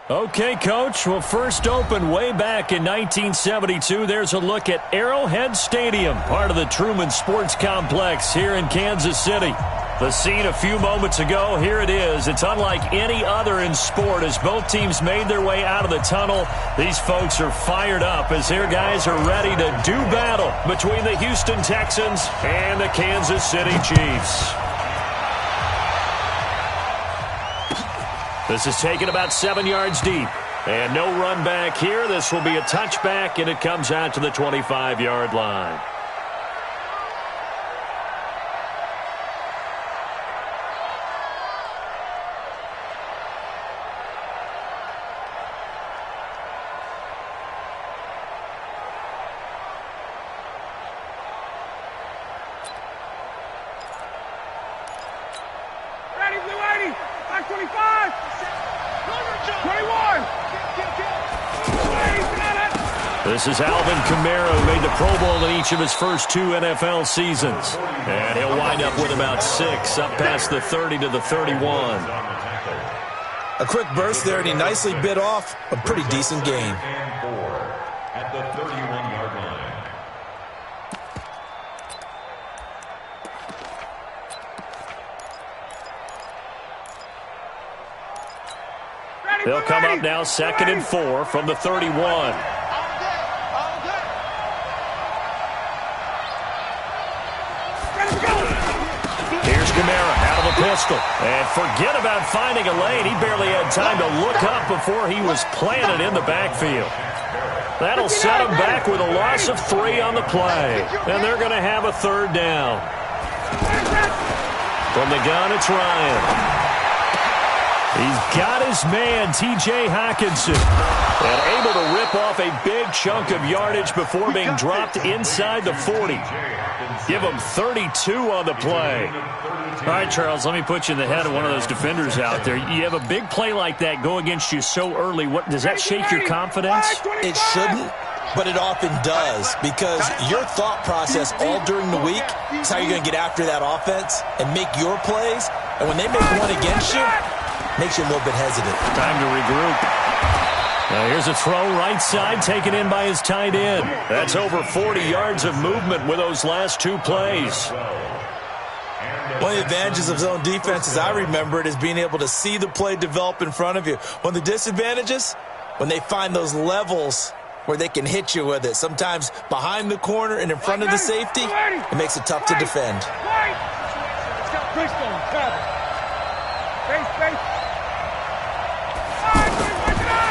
Okay, Coach. Well, first opened way back in 1972. There's a look at Arrowhead Stadium, part of the Truman Sports Complex here in Kansas City. The scene a few moments ago, here it is. It's unlike any other in sport as both teams made their way out of the tunnel. These folks are fired up as their guys are ready to do battle between the Houston Texans and the Kansas City Chiefs. This is taken about 7 yards deep. And no run back here. This will be a touchback, and it comes out to the 25-yard line. Ready, blue 80, back 25, 21. This is Alvin Kamara, who made the Pro Bowl in each of his first 2 NFL seasons. And he'll wind up with about 6, up past the 30 to the 31. A quick burst there, and he nicely bit off a pretty decent gain. At the 31-yard line. They'll come up now 2nd and 4 from the 31. Here's Kamara out of the pistol. And forget about finding a lane. He barely had time to look up before he was planted in the backfield. That'll set him back with a loss of 3 on the play. And they're going to have a 3rd down. From the gun, it's Ryan. He's got his man, T.J. Hockenson, and able to rip off a big chunk of yardage before being dropped inside the 40. Give him 32 on the play. All right, Charles, let me put you in the head of one of those defenders out there. You have a big play like that go against you so early. What does that shake your confidence? It shouldn't, but it often does, because your thought process all during the week is how you're going to get after that offense and make your plays. And when they make one against you, makes you a little bit hesitant. Time to regroup. Now here's a throw right side taken in by his tight end. That's over 40 yards of movement with those last 2 plays. One of the advantages of zone defense, as I remember it, is being able to see the play develop in front of you. One of the disadvantages, when they find those levels where they can hit you with it, sometimes behind the corner and in front of the safety, it makes it tough to defend.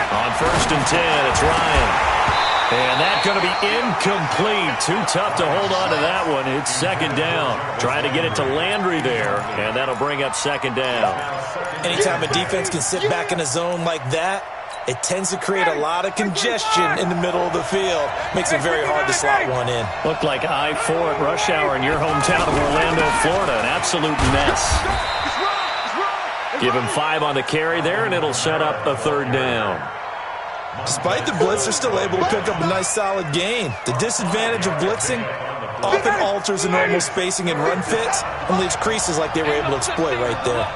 On 1st and 10, it's Ryan. And that's going to be incomplete. Too tough to hold on to that one. It's 2nd down. Trying to get it to Landry there, and that'll bring up 2nd down. Anytime a defense can sit back in a zone like that, it tends to create a lot of congestion in the middle of the field. Makes it very hard to slot one in. Looked like I-4 at rush hour in your hometown of Orlando, Florida. An absolute mess. Give him 5 on the carry there, and it'll set up a 3rd down. Despite the blitz, they're still able to cook up a nice solid gain. The disadvantage of blitzing often alters the normal spacing and run fits and leaves creases like they were able to exploit right there.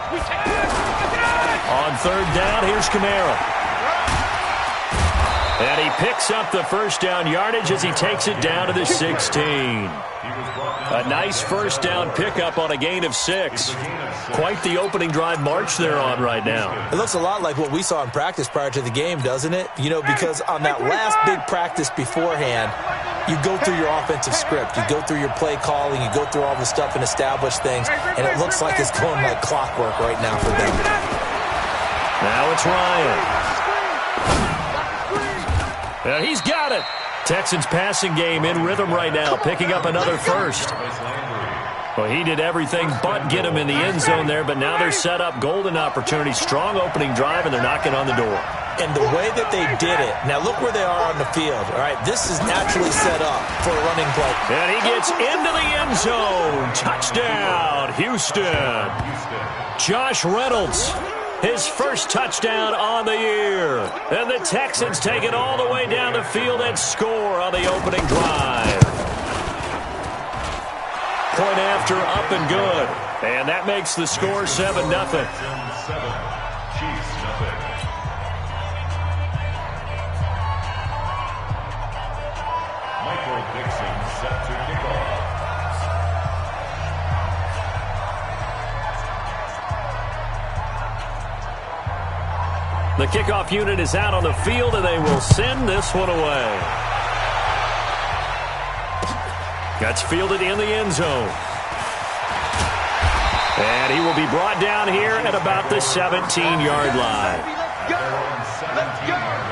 On 3rd down, here's Kamara. And he picks up the 1st down yardage as he takes it down to the 16. A nice 1st down pickup on a gain of 6. Quite the opening drive march they're on right now. It looks a lot like what we saw in practice prior to the game, doesn't it? You know, because on that last big practice beforehand, you go through your offensive script. You go through your play calling. You go through all the stuff and establish things. And it looks like it's going like clockwork right now for them. Now it's Ryan. And he's got it. Texans passing game in rhythm right now, picking up another 1st. Well, he did everything but get him in the end zone there, but now they're set up golden opportunity. Strong opening drive, and they're knocking on the door. And the way that they did it, now look where they are on the field. All right, this is naturally set up for a running play. And he gets into the end zone. Touchdown, Houston. Josh Reynolds. His first touchdown on the year. And the Texans take it all the way down the field and score on the opening drive. Point after, up and good. And that makes the score 7-0. The kickoff unit is out on the field, and they will send this one away. That's fielded in the end zone. And he will be brought down here at about the 17-yard line. Let's go!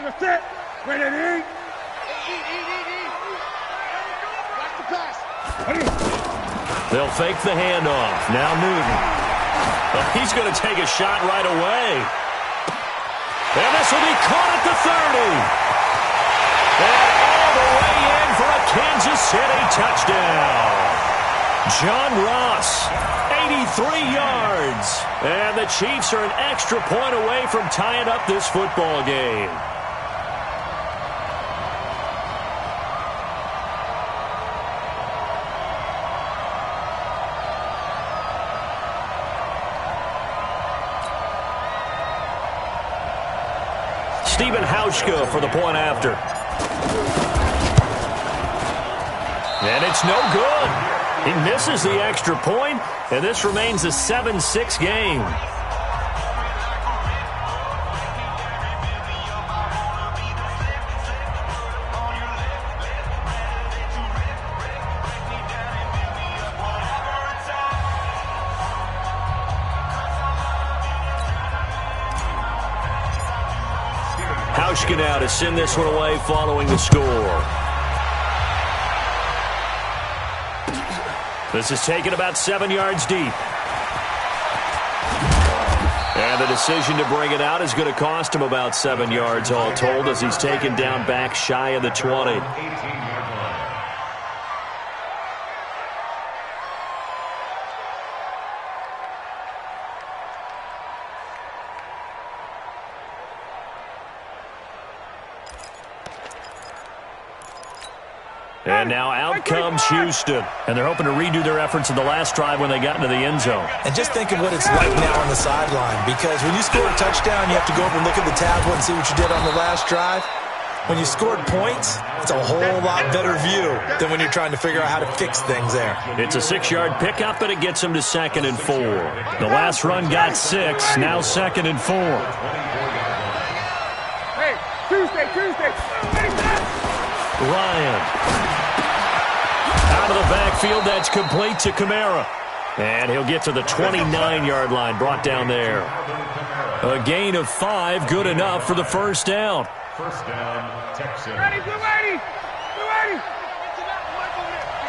That's it. Ready to eat. Eat. Watch the pass. They'll fake the handoff. Now Newton. But he's going to take a shot right away. And this will be caught at the 30. And all the way in for a Kansas City touchdown. John Ross, 83 yards. And the Chiefs are an extra point away from tying up this football game. Stephen Hauschka for the point after. And it's no good. He misses the extra point, and this remains a 7-6 game. Hauschka now to send this one away following the score. This is taken about 7 yards deep. And the decision to bring it out is going to cost him about 7 yards all told as he's taken down back shy of the 20. And now out comes Houston. And they're hoping to redo their efforts in the last drive when they got into the end zone. And just think of what it's like now on the sideline, because when you score a touchdown, you have to go over and look at the tablet and see what you did on the last drive. When you scored points, it's a whole lot better view than when you're trying to figure out how to fix things there. It's a 6-yard pickup, but it gets them to 2nd and 4. The last run got 6, now 2nd and 4. Hey, Tuesday. Ryan. Out of the backfield, that's complete to Kamara. And he'll get to the 29-yard line, brought down there. A gain of 5, good enough for the first down. First down, Texans. Ready, blue 80. Blue 80. Pick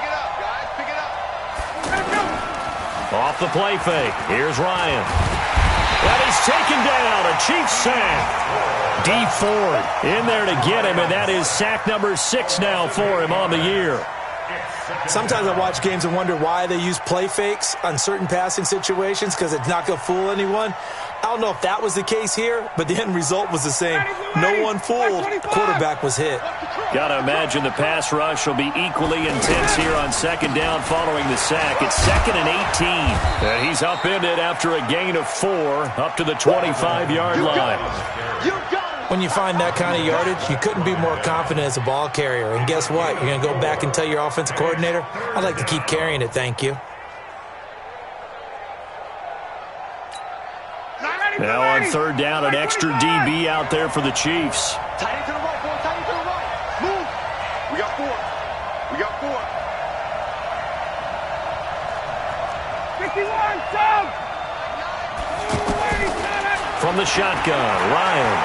it up, guys. Pick it up. Let's go. Off the play fake. Here's Ryan. That is taken down. A Chiefs sack. Dee Ford in there to get him, and that is sack number 6 now for him on the year. Sometimes I watch games and wonder why they use play fakes on certain passing situations, because it's not going to fool anyone. I don't know if that was the case here, but the end result was the same. No one fooled. The quarterback was hit. Got to imagine the pass rush will be equally intense here on 2nd down following the sack. It's 2nd and 18. And he's upended after a gain of 4 up to the 25-yard line. When you find that kind of yardage, you couldn't be more confident as a ball carrier. And guess what? You're going to go back and tell your offensive coordinator, I'd like to keep carrying it, thank you. Now on 3rd down, an extra DB out there for the Chiefs. Tight end to the right, boy. Tight end to the right. Move. We got 4. 51, Doug. From the shotgun, Ryan.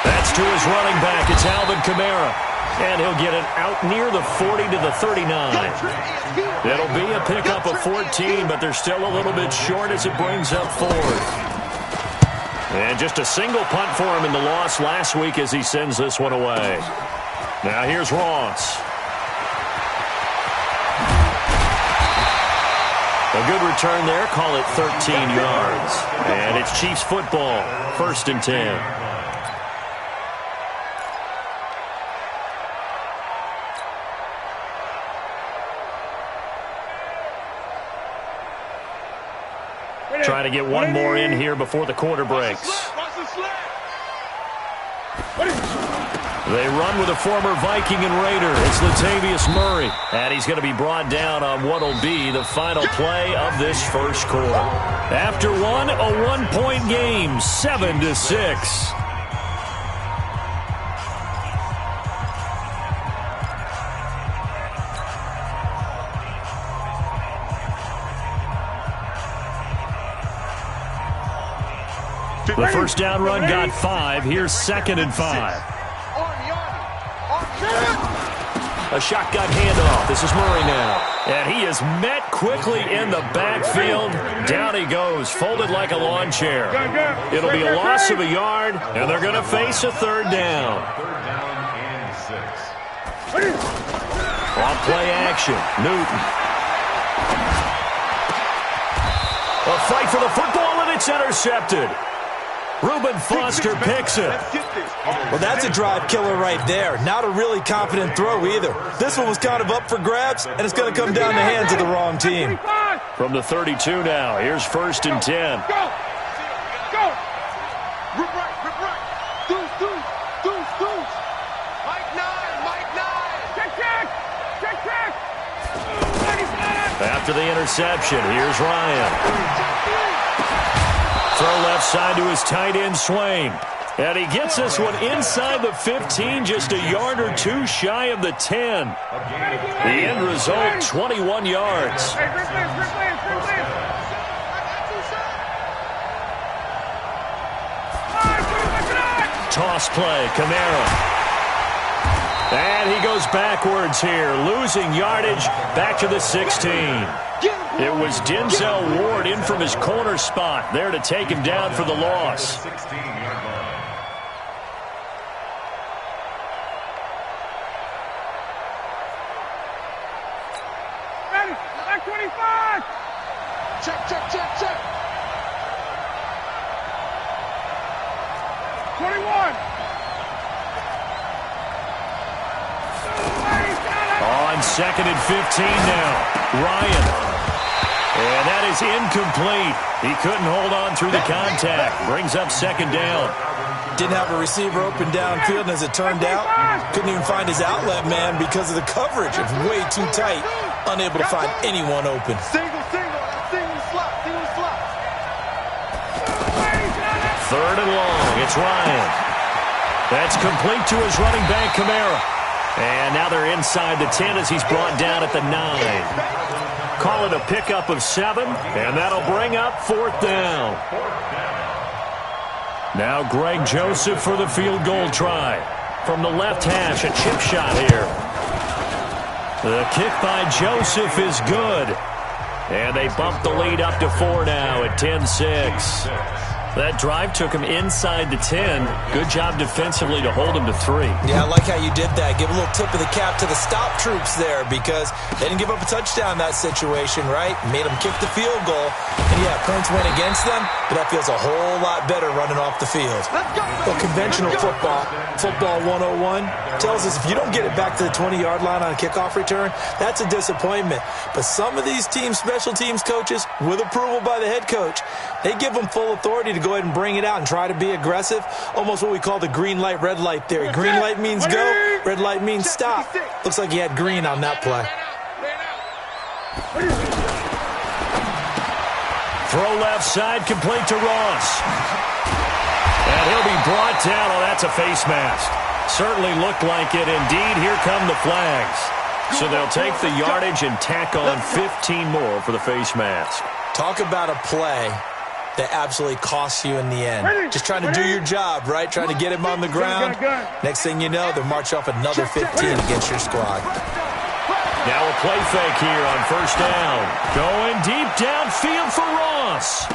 That's to his running back. It's Alvin Kamara. And he'll get it out near the 40 to the 39. It'll be a pickup of 14, but they're still a little bit short as it brings up 4th. And just a single punt for him in the loss last week as he sends this one away. Now here's Ross. A good return there. Call it 13 yards. And it's Chiefs football. 1st and 10. Trying to get one more in here before the quarter breaks. They run with a former Viking and Raider. It's Latavius Murray. And he's going to be brought down on what will be the final play of this first quarter. After one, a one-point game, 7-6. The first down run got 5. Here's 2nd and 5. A shotgun handoff. This is Murray now. And he is met quickly in the backfield. Down he goes, folded like a lawn chair. It'll be a loss of a yard, and they're going to face a 3rd down. 3rd down and 6. On play action, Newton. A fight for the football, and it's intercepted. Reuben Foster picks it. Well, that's a drive killer right there. Not a really confident throw either. This one was kind of up for grabs, and it's going to come down the hands of the wrong team. From the 32 now, here's 1st and 10. Go! Rip right. Deuce. Mike 9. Check. After the interception, here's Ryan. Throw left side to his tight end, Swain. And he gets this one inside the 15, just a yard or two shy of the 10. The end result, 21 yards. Toss play, Kamara. And he goes backwards here, losing yardage back to the 16. It was Denzel Ward in from his corner spot there to take him down for the loss. 16-yard line. Ready, back 25. Check. 21. On 2nd and 15 now, Ryan. And that is incomplete. He couldn't hold on through the contact. Brings up 2nd down. Didn't have a receiver open downfield, and as it turned out, couldn't even find his outlet man because of the coverage. It's way too tight. Unable to find anyone open. Single slot. 3rd and long. It's Ryan. That's complete to his running back, Kamara. And now they're inside the 10 as he's brought down at the 9. Call it a pickup of 7, and that'll bring up 4th down. Now Greg Joseph for the field goal try. From the left hash, a chip shot here. The kick by Joseph is good. And they bump the lead up to 4 now at 10-6. That drive took him inside the 10. Good job defensively to hold him to 3. Yeah, I like how you did that. Give a little tip of the cap to the stop troops there because they didn't give up a touchdown in that situation, right? Made them kick the field goal. And, yeah, points went against them, but that feels a whole lot better running off the field. Well, conventional football 101, tells us if you don't get it back to the 20-yard line on a kickoff return, that's a disappointment. But some of these teams, special teams coaches, with approval by the head coach, they give them full authority to go ahead and bring it out and try to be aggressive. Almost what we call the green light, red light theory. Green light means go, red light means stop. Looks like he had green on that play. Throw left side, complete to Ross. And he'll be brought down. Oh, that's a face mask. Certainly looked like it. Indeed, here come the flags. So they'll take the yardage and tack on 15 more for the face mask. Talk about a play that absolutely costs you in the end. Just trying to do your job, right? Trying to get him on the ground. Next thing you know, they'll march off another 15 against your squad. Now a play fake here on 1st down. Going deep downfield for Ross.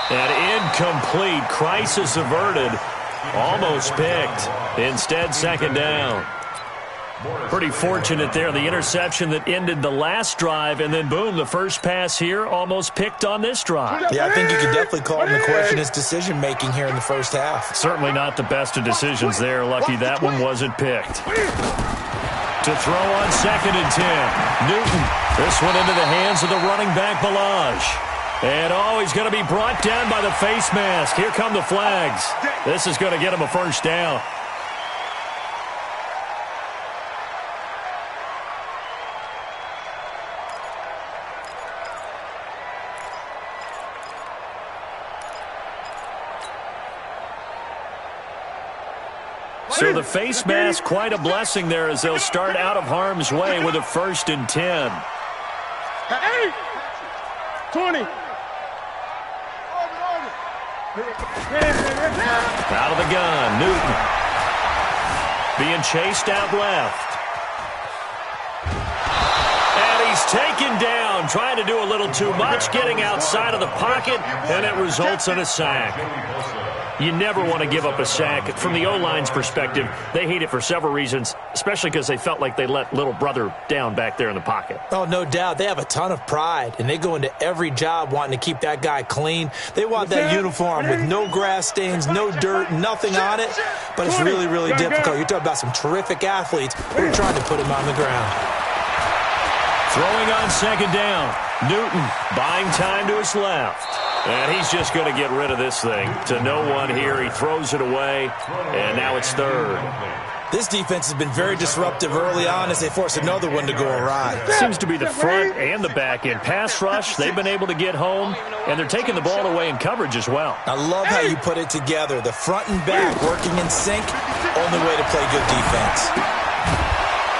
And incomplete. Crisis averted. Almost picked. Instead, 2nd down. Pretty fortunate there, the interception that ended the last drive, and then boom, the first pass here almost picked on this drive. Yeah, I think you could definitely call him to question his decision-making here in the first half. Certainly not the best of decisions there. Lucky that one wasn't picked. To throw on 2nd and 10. Newton. This one into the hands of the running back, Balaj. And he's going to be brought down by the face mask. Here come the flags. This is going to get him a first down. So the face mask, quite a blessing there as they'll start out of harm's way with a 1st and 10. 20. Out of the gun, Newton. Being chased out left. And he's taken down, trying to do a little too much, getting outside of the pocket, and it results in a sack. You never want to give up a sack. From the O-line's perspective, they hate it for several reasons, especially because they felt like they let little brother down back there in the pocket. Oh, no doubt. They have a ton of pride, and they go into every job wanting to keep that guy clean. They want that uniform with no grass stains, no dirt, nothing on it, but it's really, really difficult. You're talking about some terrific athletes who are trying to put him on the ground. Throwing on 2nd down. Newton buying time to his left. And he's just going to get rid of this thing. To no one here. He throws it away, and now it's 3rd. This defense has been very disruptive early on as they force another one to go awry. Seems to be the front and the back end. Pass rush, they've been able to get home, and they're taking the ball away in coverage as well. I love how you put it together. The front and back working in sync, only way to play good defense.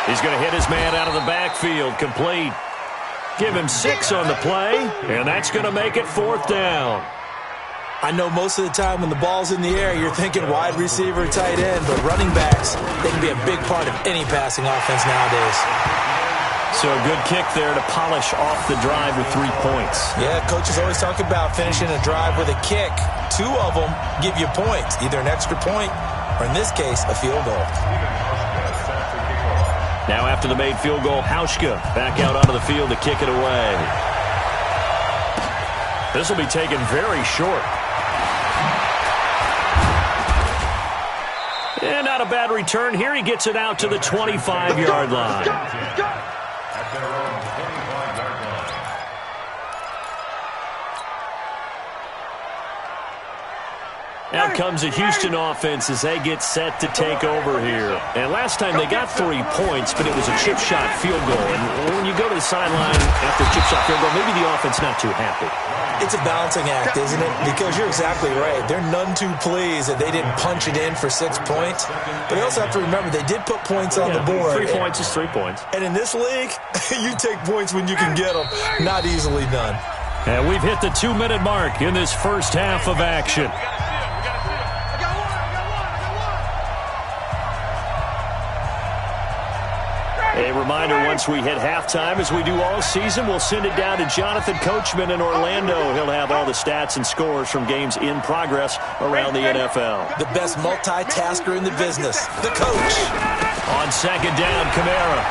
He's going to hit his man out of the backfield, complete. Give him 6 on the play, and that's going to make it 4th down. I know most of the time when the ball's in the air, you're thinking wide receiver, tight end, but running backs, they can be a big part of any passing offense nowadays. So a good kick there to polish off the drive with 3 points. Yeah, coaches always talk about finishing a drive with a kick. 2 of them give you points, either an extra point or, in this case, a field goal. Now after the made field goal, Hauschka back out onto the field to kick it away. This will be taken very short. And not a bad return here. He gets it out to the 25-yard line. Out comes the Houston offense as they get set to take over here. And last time they got 3 points, but it was a chip shot field goal. And when you go to the sideline after a chip shot field goal, maybe the offense not too happy. It's a balancing act, isn't it? Because you're exactly right. They're none too pleased that they didn't punch it in for 6 points. But you also have to remember they did put points on the board. 3 points is 3 points. And in this league, you take points when you can get them. Not easily done. And we've hit the 2-minute mark in this first half of action. A reminder, once we hit halftime, as we do all season, we'll send it down to Jonathan Coachman in Orlando. He'll have all the stats and scores from games in progress around the NFL. The best multitasker in the business, the coach. On 2nd down, Kamara.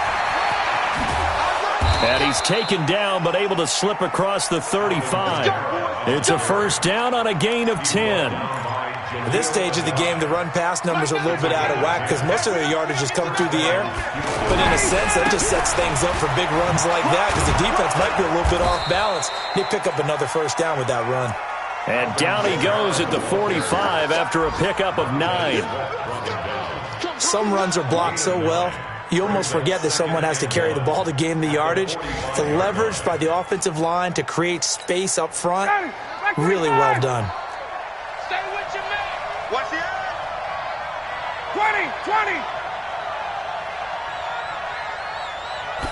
And he's taken down, but able to slip across the 35. It's a first down on a gain of 10. At this stage of the game, the run-pass numbers are a little bit out of whack because most of their yardage has come through the air. But in a sense, that just sets things up for big runs like that because the defense might be a little bit off balance. They pick up another first down with that run. And down he goes at the 45 after a pickup of 9. Some runs are blocked so well, you almost forget that someone has to carry the ball to gain the yardage. The leverage by the offensive line to create space up front, really well done. Stay with your man. Watch the eye. 20.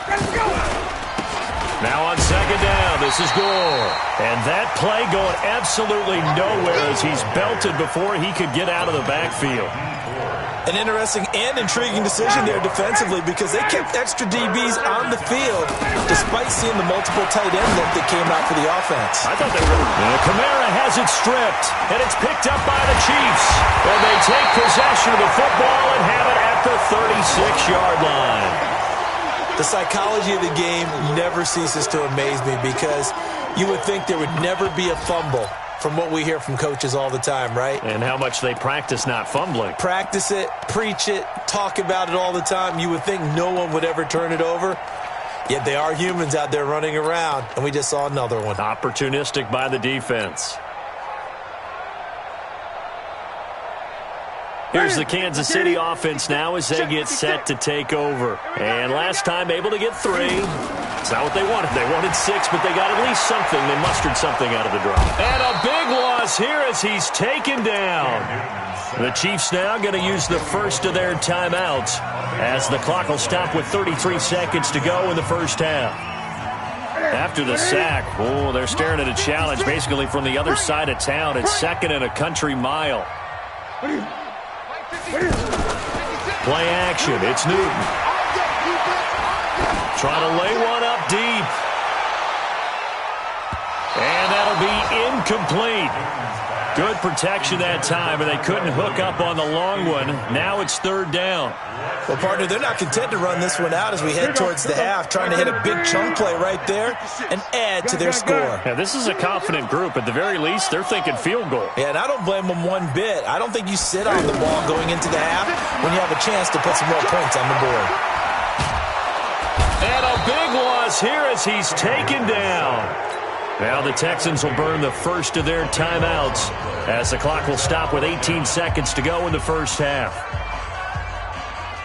Let's go. Now on 2nd down, this is Gore. And that play going absolutely nowhere as he's belted before he could get out of the backfield. An interesting and intriguing decision there defensively because they kept extra DBs on the field despite seeing the multiple tight end look that came out for the offense. I thought they were going to... Kamara has it stripped, and it's picked up by the Chiefs. And they take possession of the football and have it at the 36-yard line. The psychology of the game never ceases to amaze me because you would think there would never be a fumble from what we hear from coaches all the time, right? And how much they practice not fumbling. Practice it, preach it, talk about it all the time. You would think no one would ever turn it over. Yet they are humans out there running around, and we just saw another one. Opportunistic by the defense. Here's the Kansas City offense now as they get set to take over. And last time able to get 3. It's not what they wanted. They wanted 6, but they got at least something. They mustered something out of the draw. And a big loss here as he's taken down. The Chiefs now going to use the first of their timeouts as the clock will stop with 33 seconds to go in the first half. After the sack, they're staring at a challenge basically from the other side of town. It's 2nd and a country mile. Play action. It's Newton. Trying to lay one up deep. And that'll be incomplete. Good protection that time, and they couldn't hook up on the long one. Now it's 3rd down. Well, partner, they're not content to run this one out as we head towards the half, trying to hit a big chunk play right there and add to their score. Yeah, this is a confident group. At the very least, they're thinking field goal. Yeah, and I don't blame them one bit. I don't think you sit on the ball going into the half when you have a chance to put some more points on the board. And a big loss here as he's taken down. Now the Texans will burn the first of their timeouts as the clock will stop with 18 seconds to go in the first half.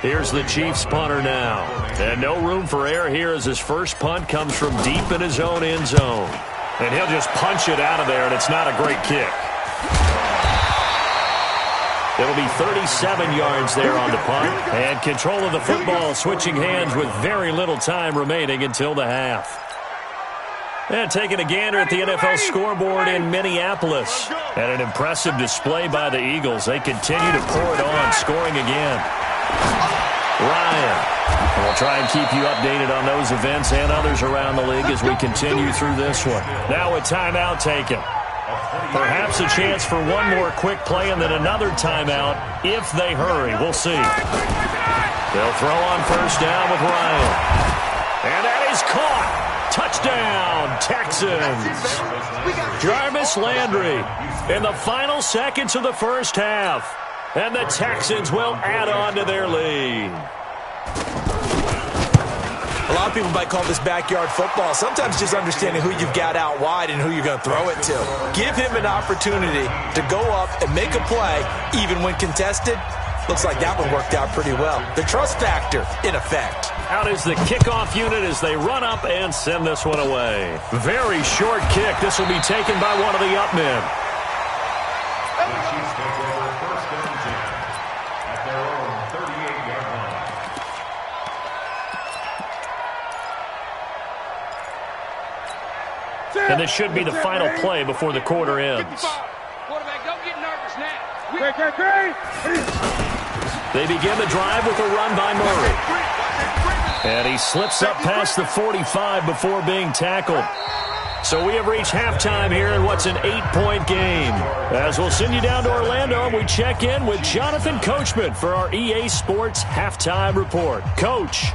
Here's the Chiefs punter now. And no room for error here as his first punt comes from deep in his own end zone. And he'll just punch it out of there, and it's not a great kick. It'll be 37 yards there on the punt. And control of the football switching hands with very little time remaining until the half. And taking a gander at the NFL scoreboard in Minneapolis. And an impressive display by the Eagles. They continue to pour it on, scoring again. Ryan. And we'll try and keep you updated on those events and others around the league as we continue through this one. Now a timeout taken. Perhaps a chance for one more quick play and then another timeout if they hurry. We'll see. They'll throw on first down with Ryan. And that is caught. Touchdown, Texans. Jarvis Landry in the final seconds of the first half. And the Texans will add on to their lead. A lot of people might call this backyard football. Sometimes just understanding who you've got out wide and who you're going to throw it to. Give him an opportunity to go up and make a play, even when contested. Looks like that one worked out pretty well. The trust factor, in effect. Out is the kickoff unit as they run up and send this one away. Very short kick. This will be taken by one of the up men. The Chiefs take over 1st and 10 at their own 38-yard line. And this should be the final play before the quarter ends. Quarterback, don't get nervous now. They begin the drive with a run by Murray. And he slips up past the 45 before being tackled. So we have reached halftime here in what's an 8-point game. As we'll send you down to Orlando, we check in with Jonathan Coachman for our EA Sports Halftime Report. Coach.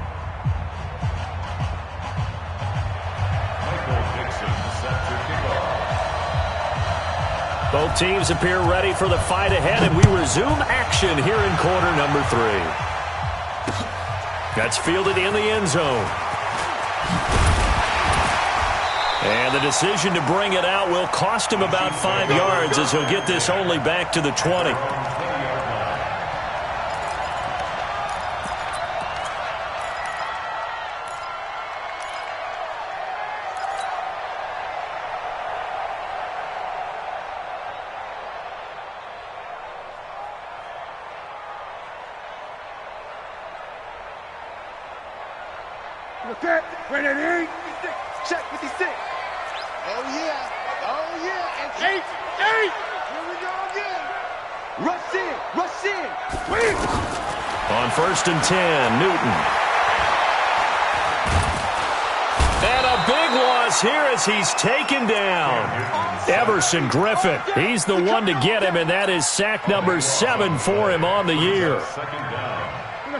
Both teams appear ready for the fight ahead, and we resume action here in quarter number 3. That's fielded in the end zone. And the decision to bring it out will cost him about 5 yards as he'll get this only back to the 20. Okay, ready? Check 56. Oh, yeah. Oh, yeah. And 8. here we go again. Rush in. On 1st and 10, Newton. And a big loss here as he's taken down. Everson Griffin, he's the one to get him, and that is sack number 7 for him on the year.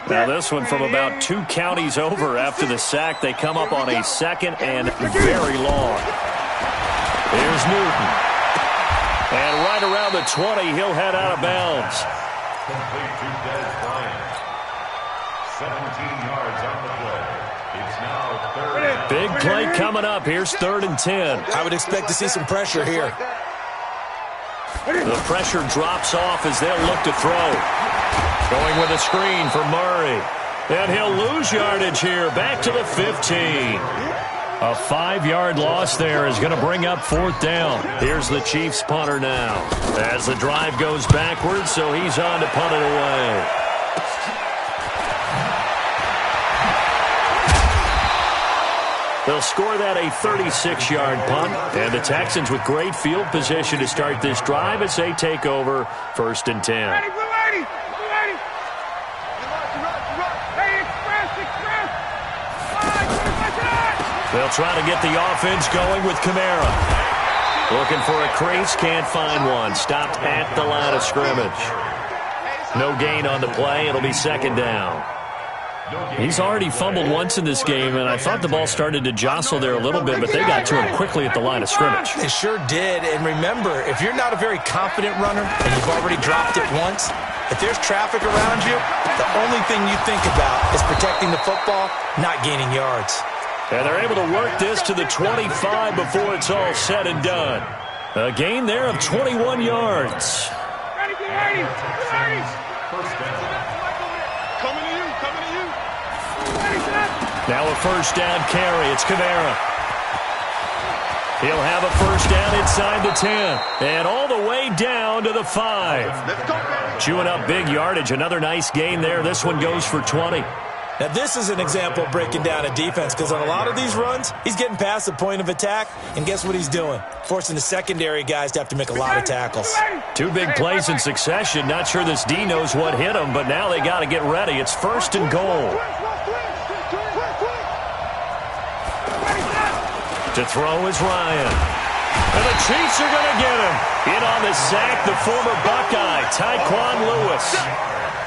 Now this one from about 2 counties over after the sack. They come up on a 2nd and very long. Here's Newton. And right around the 20, he'll head out of bounds. Complete to Des Bryant. 17 yards on the play. It's now 3rd. Big play coming up. Here's 3rd and 10. I would expect to see some pressure here. The pressure drops off as they'll look to throw. Going with a screen for Murray. And he'll lose yardage here. Back to the 15. A 5-yard loss there is going to bring up 4th down. Here's the Chiefs punter now. As the drive goes backwards, so he's on to punt it away. They'll score that a 36-yard punt. And the Texans with great field position to start this drive as they take over 1st and 10. They'll try to get the offense going with Kamara. Looking for a crease, can't find one. Stopped at the line of scrimmage. No gain on the play. It'll be 2nd down. He's already fumbled once in this game, and I thought the ball started to jostle there a little bit, but they got to him quickly at the line of scrimmage. They sure did. And remember, if you're not a very confident runner and you've already dropped it once, if there's traffic around you, the only thing you think about is protecting the football, not gaining yards. And they're able to work this to the 25 before it's all said and done. A gain there of 21 yards. Now a 1st down carry. It's Kamara. He'll have a 1st down inside the 10. And all the way down to the 5. Chewing up big yardage. Another nice gain there. This one goes for 20. Now, this is an example of breaking down a defense because on a lot of these runs, he's getting past the point of attack, and guess what he's doing? Forcing the secondary guys to have to make a lot of tackles. 2 big plays in succession. Not sure this D knows what hit him, but now they got to get ready. It's 1st and goal. To throw is Ryan. And the Chiefs are going to get him. In on the sack, the former Buckeye, Tyquan Lewis.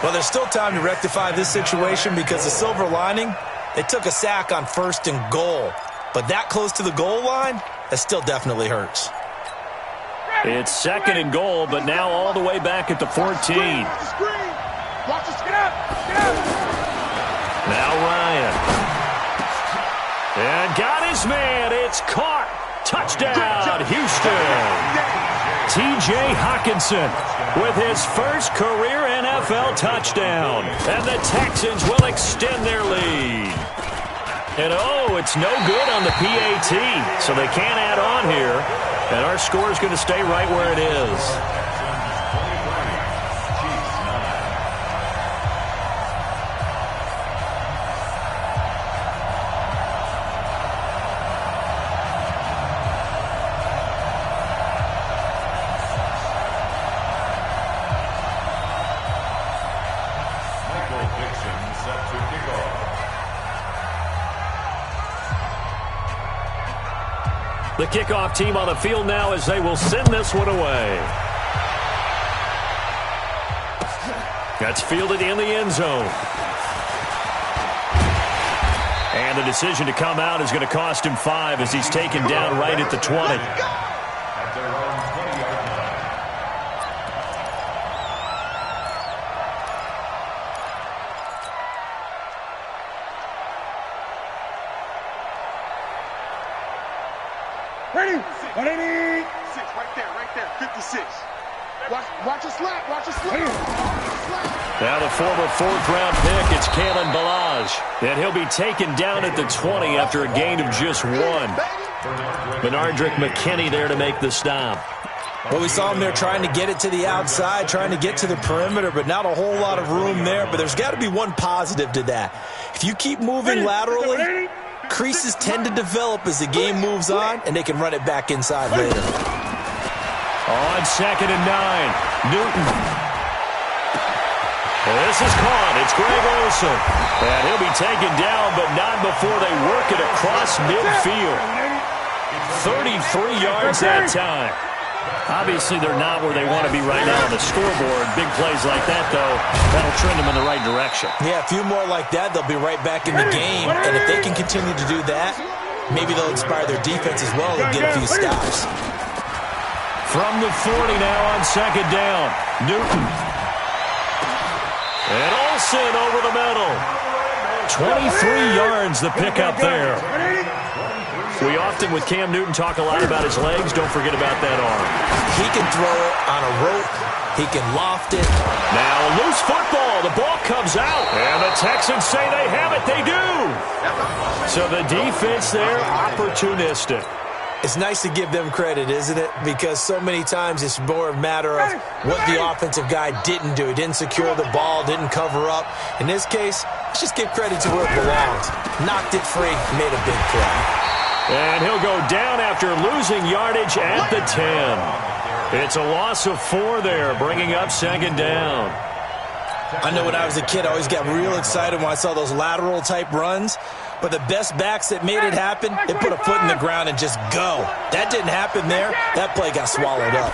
Well, there's still time to rectify this situation because the silver lining, they took a sack on 1st and goal. But that close to the goal line, that still definitely hurts. It's 2nd and goal, but now all the way back at the 14. Now Ryan. And got his man. It's caught. Touchdown, Houston. T.J. Hockenson with his first career NFL touchdown. And the Texans will extend their lead. And, it's no good on the PAT, so they can't add on here. And our score is going to stay right where it is. The kickoff team on the field now as they will send this one away. That's fielded in the end zone. And the decision to come out is going to cost him 5 as he's taken down right at the 20. Ready? Ready? 6, right there, 56. Watch a slap, watch a slap. Now the former 4th-round pick, it's Kalen Ballage. And he'll be taken down at the 20 after a gain of just 1. Benardrick McKinney there to make the stop. Well, we saw him there trying to get it to the outside, trying to get to the perimeter, but not a whole lot of room there. But there's got to be one positive to that. If you keep moving laterally, creases tend to develop as the game moves on, and they can run it back inside later. On 2nd and 9, Newton. This is caught. It's Greg Olsen. And he'll be taken down, but not before they work it across midfield. 33 yards that time. Obviously, they're not where they want to be right now on the scoreboard. Big plays like that, though, that'll trend them in the right direction. Yeah, a few more like that, they'll be right back in the game. And if they can continue to do that, maybe they'll inspire their defense as well and get a few stops. From the 40 now on second down. Newton. And Olsen over the middle. 23 yards the pickup there. We often, with Cam Newton, talk a lot about his legs. Don't forget about that arm. He can throw it on a rope. He can loft it. Now a loose football. The ball comes out. And the Texans say they have it. They do. So the defense there, opportunistic. It's nice to give them credit, isn't it? Because so many times it's more a matter of what the offensive guy didn't do. He didn't secure the ball, didn't cover up. In this case, let's just give credit to where it belongs. Knocked it free, made a big play. And he'll go down after losing yardage at the 10. It's a loss of 4 there, bringing up second down. I know when I was a kid, I always got real excited when I saw those lateral-type runs. But the best backs that made it happen, they put a foot in the ground and just go. That didn't happen there. That play got swallowed up.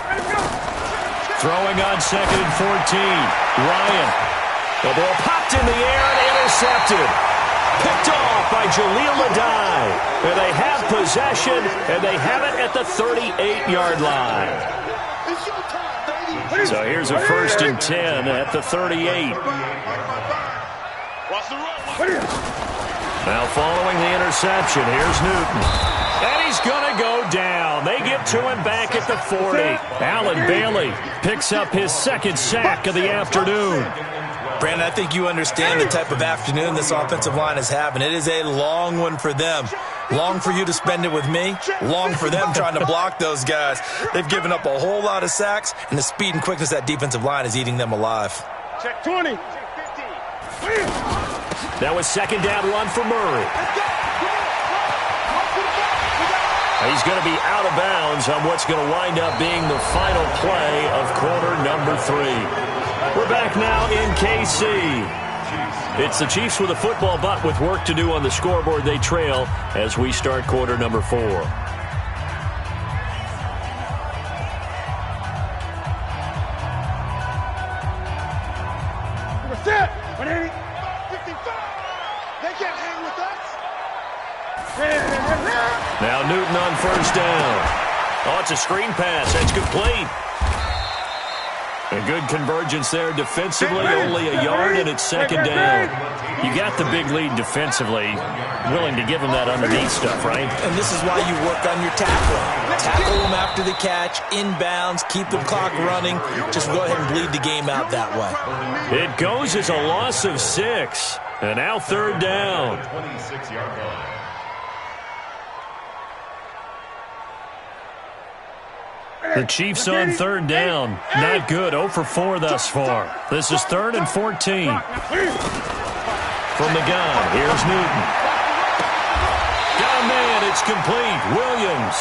Throwing on second and 14. Ryan. The ball popped in the air and intercepted. Picked off by Jaleel Adai. And they have possession, and they have it at the 38-yard line. So here's a 1st and 10 at the 38. Now following the interception, here's Newton. And he's going to go down. They get to him back at the 40. Alan Bailey picks up his 2nd sack of the afternoon. Brandon, I think you understand the type of afternoon this offensive line is having. It is a long one for them. Long for you to spend it with me. Long for them trying to block those guys. They've given up a whole lot of sacks, and the speed and quickness of that defensive line is eating them alive. Check 20. That was second down run for Murray. He's going to be out of bounds on what's going to wind up being the final play of quarter number 3. We're back now in KC. It's the Chiefs with a football, but with work to do on the scoreboard. They trail as we start quarter number 4. Set. 55. They can't hang with us. Now Newton on 1st down. Oh, it's a screen pass. That's complete. A good convergence there defensively, only a yard, and it's second down. You got the big lead defensively, willing to give them that underneath stuff, right? And this is why you work on your tackling. Tackle them after the catch, inbounds, keep the clock running. Just go ahead and bleed the game out that way. It goes as a loss of 6, and now 3rd down. 26-yard line. The Chiefs on 3rd down. Not good. 0 for 4 thus far. This is 3rd and 14. From the gun, here's Newton. Got a man. It's complete. Williams.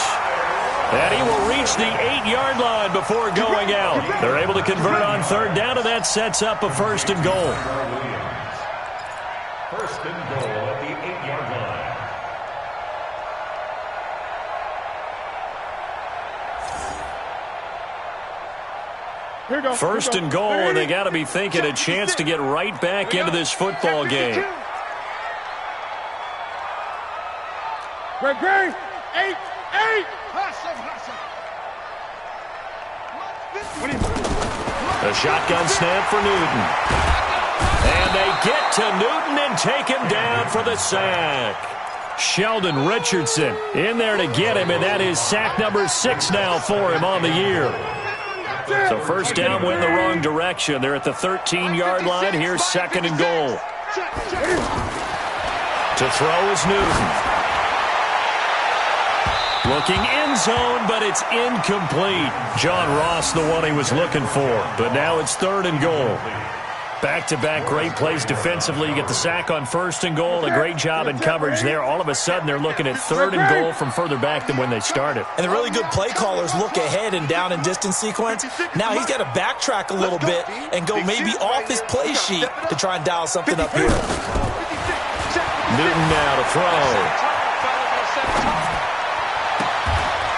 And he will reach the 8-yard line before going out. They're able to convert on 3rd down, and that sets up a 1st and goal. 1st and goal at the 8-yard line. First and goal, and they got to be thinking a chance to get right back into this football game. Great. 8. A shotgun snap for Newton. And they get to Newton and take him down for the sack. Sheldon Richardson in there to get him, and that is sack number 6 now for him on the year. So 1st down went in the wrong direction. They're at the 13-yard line. Here's 2nd and goal. To throw is Newton. Looking end zone, but it's incomplete. John Ross, the one he was looking for. But now it's 3rd and goal. Back-to-back great plays defensively. You get the sack on 1st and goal. A great job in coverage there. All of a sudden, they're looking at 3rd and goal from further back than when they started. And the really good play callers look ahead and down and distance sequence. Now he's got to backtrack a little bit and go maybe off his play sheet to try and dial something up here. Newton now to throw.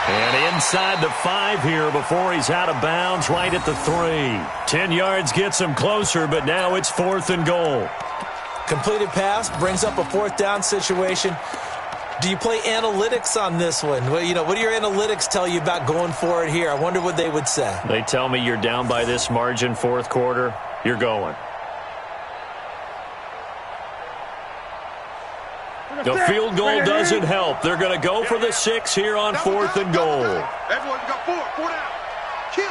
And inside the 5 here before he's out of bounds right at the 3. 10 yards gets him closer, but now it's 4th and goal. Completed pass brings up a 4th down situation. Do you play analytics on this one? Well, what do your analytics tell you about going for it here? I wonder what they would say. They tell me you're down by this margin 4th quarter, you're going. The field goal doesn't help. They're going to go for the 6 here on 4th and goal. Everyone got 4 down. Kill.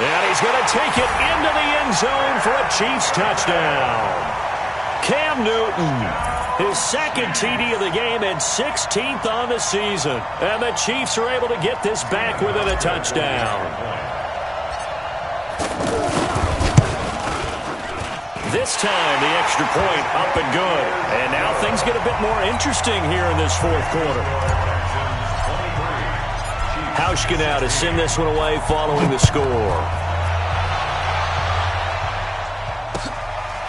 And he's going to take it into the end zone for a Chiefs touchdown. Cam Newton, his 2nd TD of the game and 16th on the season. And the Chiefs are able to get this back within a touchdown. This time, the extra point up and good. And now things get a bit more interesting here in this 4th quarter. Hauschka now to send this one away following the score.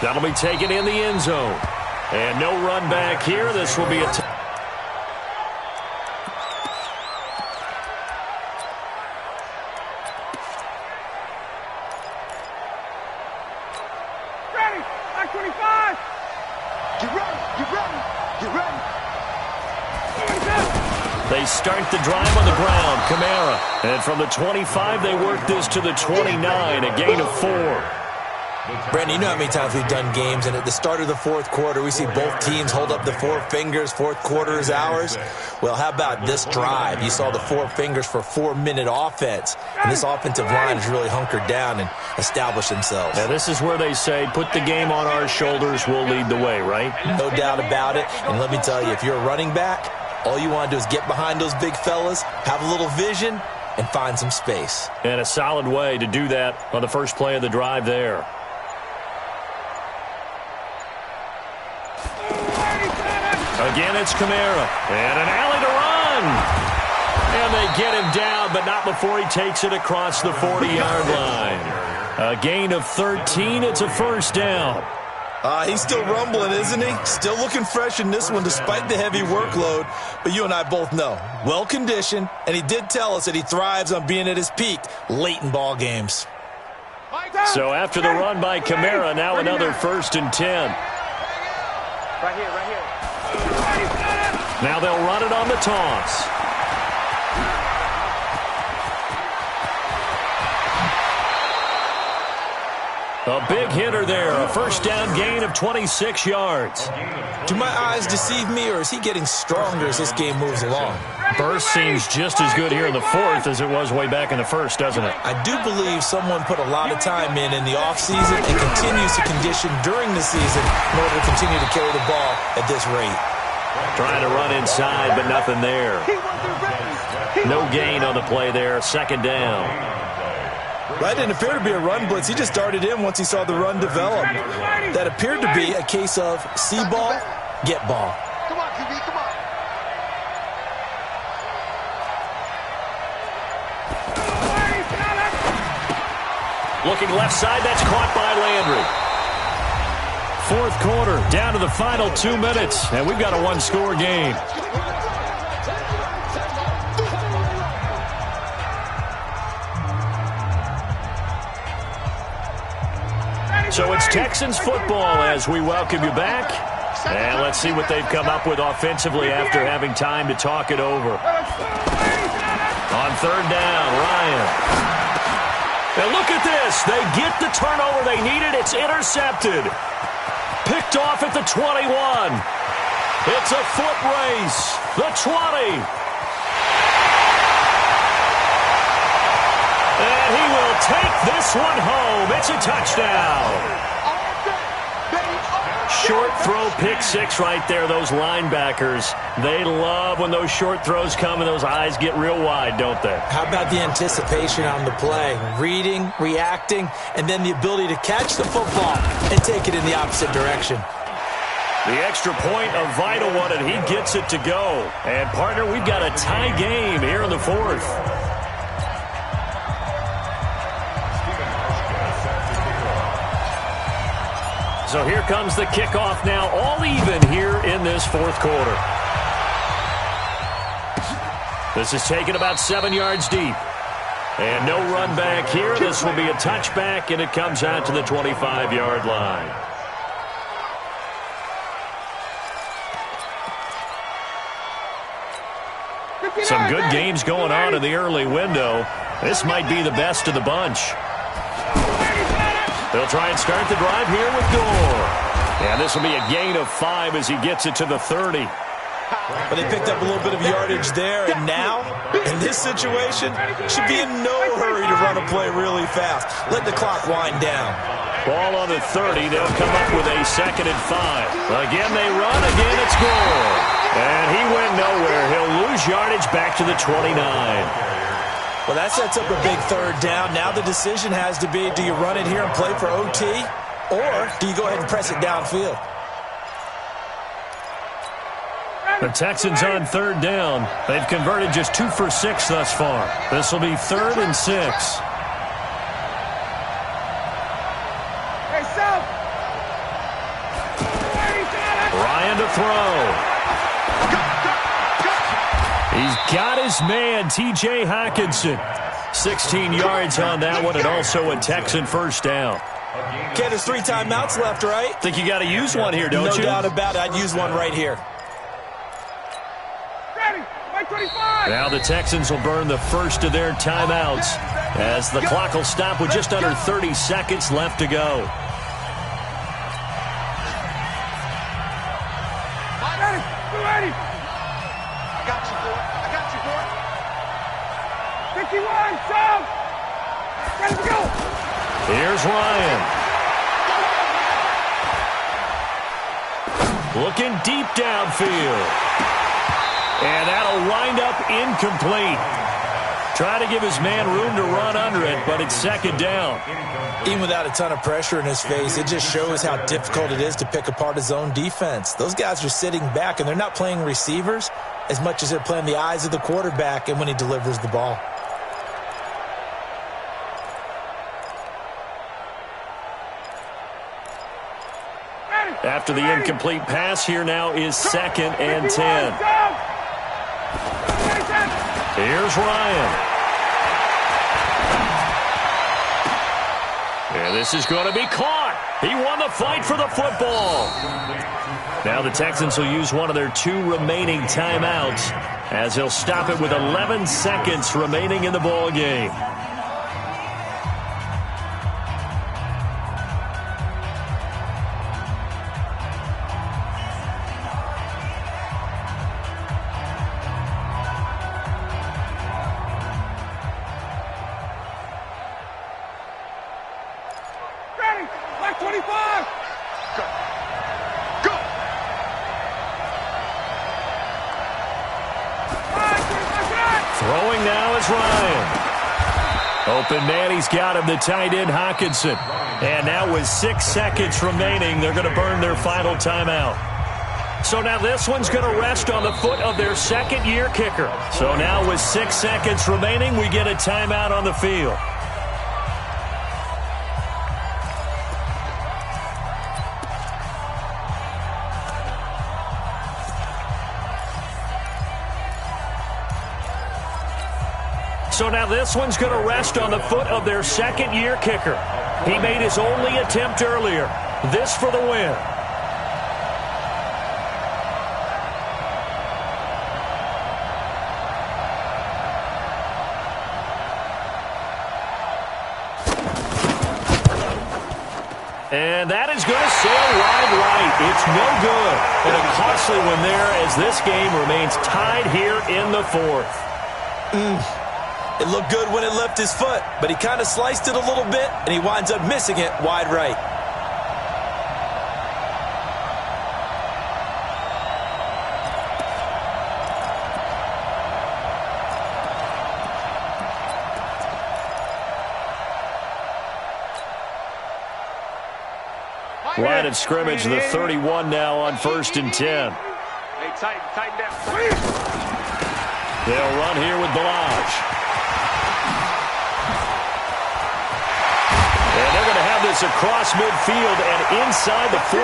That'll be taken in the end zone. And no run back here. This will be a... They start the drive on the ground. Kamara. And from the 25, they work this to the 29. A gain of 4. Brandon, you know how many times we've done games, and at the start of the 4th quarter, we see both teams hold up the 4 fingers. 4th quarter is ours. Well, how about this drive? You saw the 4 fingers for 4-minute offense, and this offensive line has really hunkered down and established themselves. Now, this is where they say, put the game on our shoulders, we'll lead the way, right? No doubt about it. And let me tell you, if you're a running back, all you want to do is get behind those big fellas, have a little vision, and find some space. And a solid way to do that on the first play of the drive there. Again, it's Kamara. And an alley to run. And they get him down, but not before he takes it across the 40-yard line. A gain of 13. It's a 1st down. He's still rumbling, isn't he? Still looking fresh in this one despite the heavy workload. But you and I both know, well-conditioned, and he did tell us that he thrives on being at his peak late in ball games. So after the run by Kamara, now another 1st and 10. Right here. Now they'll run it on the toss. A big hitter there. A 1st down gain of 26 yards. Do my eyes deceive me, or is he getting stronger as this game moves along? Burst seems just as good here in the 4th as it was way back in the 1st, doesn't it? I do believe someone put a lot of time in the offseason and continues to condition during the season in order to continue to carry the ball at this rate. Trying to run inside, but nothing there. No gain on the play there. 2nd down. That didn't appear to be a run blitz. He just darted in once he saw the run develop. That appeared to be a case of see ball, get ball. Come on, QB, come on. Looking left side, that's caught by Landry. 4th quarter, down to the final 2 minutes, and we've got a 1-score game. So it's Texans football as we welcome you back. And let's see what they've come up with offensively after having time to talk it over. On 3rd down, Ryan. And look at this. They get the turnover they needed. It's intercepted. Picked off at the 21. It's a foot race. The 20. And he will take this one home. It's a touchdown. Short throw, pick 6 right there. Those linebackers, they love when those short throws come and those eyes get real wide, don't they? How about the anticipation on the play? Reading, reacting, and then the ability to catch the football and take it in the opposite direction. The extra point, a vital one, and he gets it to go. And, partner, we've got a tie game here in the 4th. So here comes the kickoff now, all even here in this fourth quarter. This is taken about 7 yards deep. And no run back here. This will be a touchback, and it comes out to the 25-yard line. Some good games going on in the early window. This might be the best of the bunch. They'll try and start the drive here with Gore. And this will be a gain of 5 as he gets it to the 30. But they picked up a little bit of yardage there, and now, in this situation, should be in no hurry to run a play really fast. Let the clock wind down. Ball on the 30. They'll come up with a 2nd and 5. Again, they run. Again, it's Gore. And he went nowhere. He'll lose yardage back to the 29. Well, that sets up a big 3rd down. Now the decision has to be, do you run it here and play for OT, or do you go ahead and press it downfield? The Texans on 3rd down. They've converted just 2 for 6 thus far. This will be 3rd and 6. Ryan to throw. He's got his man, T.J. Hockenson. 16 yards on that one, and also a Texan first down. Okay, there's 3 timeouts left, right? Think you got to use one here, don't you? No doubt about it. I'd use one right here. Now the Texans will burn the first of their timeouts as the clock will stop with just under 30 seconds left to go. I got you, boy. 51, Sam! Ready to go! Here's Ryan. Looking deep downfield. And that'll wind up incomplete. Try to give his man room to run under it, but it's 2nd down. Even without a ton of pressure in his face, it just shows how difficult it is to pick apart his own defense. Those guys are sitting back, and they're not playing receivers as much as they're playing the eyes of the quarterback and when he delivers the ball. After the incomplete pass, here now is 2nd and 10. Here's Ryan. And this is going to be caught. He won the fight for the football. Now the Texans will use one of their 2 remaining timeouts as he'll stop it with 11 seconds remaining in the ball game. Black 25! Go! Go! Throwing now is Ryan. Open man, he's got him, the tight end Hockenson. And now with 6 seconds remaining, they're going to burn their final timeout. So now this one's going to rest on the foot of their 2nd-year kicker. So now with 6 seconds remaining, we get a timeout on the field. So now this one's going to rest on the foot of their 2nd-year kicker. He made his only attempt earlier. This for the win. And that is going to sail wide right. It's no good. And a costly one there as this game remains tied here in the 4th. It looked good when it left his foot, but he kind of sliced it a little bit, and he winds up missing it wide right. Line of scrimmage, the 31 now on 1st and 10. Hey, tighten down. They'll run here with Balaj. And they're going to have this across midfield and inside the 45.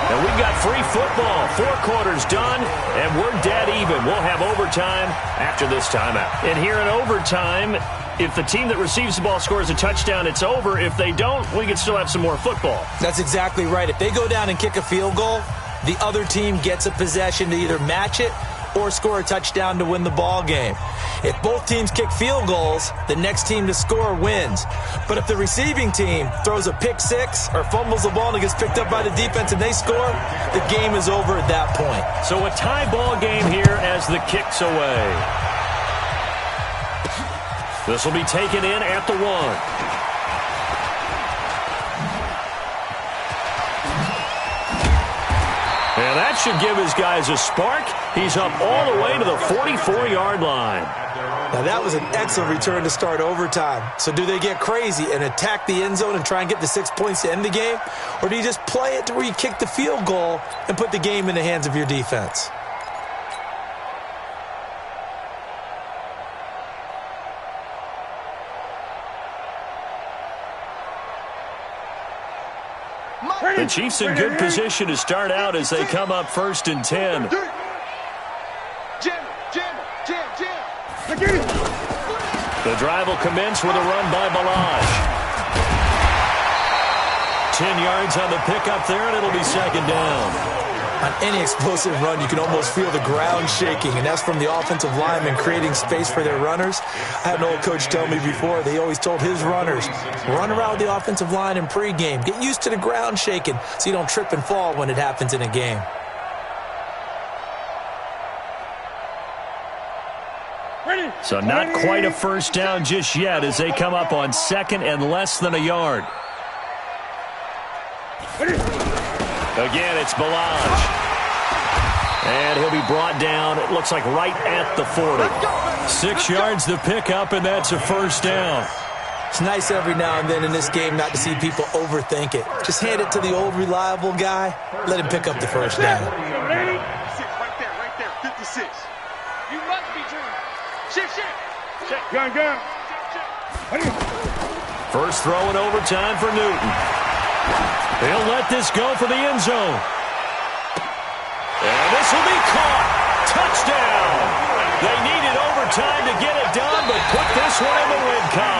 And we've got free football. 4 quarters done, and we're dead even. We'll have overtime after this timeout. And here in overtime, if the team that receives the ball scores a touchdown, it's over. If they don't, we can still have some more football. That's exactly right. If they go down and kick a field goal, the other team gets a possession to either match it or score a touchdown to win the ball game. If both teams kick field goals, the next team to score wins. But if the receiving team throws a pick six or fumbles the ball and it gets picked up by the defense and they score, the game is over at that point. So a tie ball game here as the kick's away. This will be taken in at the 1. And that should give his guys a spark. He's up all the way to the 44-yard line. Now, that was an excellent return to start overtime. So do they get crazy and attack the end zone and try and get the 6 points to end the game? Or do you just play it to where you kick the field goal and put the game in the hands of your defense? The Chiefs in good position to start out as they come up 1st and 10. The drive will commence with a run by Balaj. 10 yards on the pickup there, and it'll be 2nd down. On any explosive run, you can almost feel the ground shaking, and that's from the offensive linemen creating space for their runners. I had an old coach tell me before, they always told his runners, run around with the offensive line in pregame. Get used to the ground shaking so you don't trip and fall when it happens in a game. So not quite a first down just yet as they come up on 2nd and less than a yard. Again, it's Balaj. And he'll be brought down, it looks like right at the 40. 6 yards the pickup, and that's a first down. It's nice every now and then in this game not to see people overthink it. Just hand it to the old reliable guy. Let him pick up the first down. Right there, 56. You must be dreaming. Check. Gun. First throw in overtime for Newton. They'll let this go for the end zone. And this will be caught. Touchdown. They needed overtime to get it done, but put this one in the win column.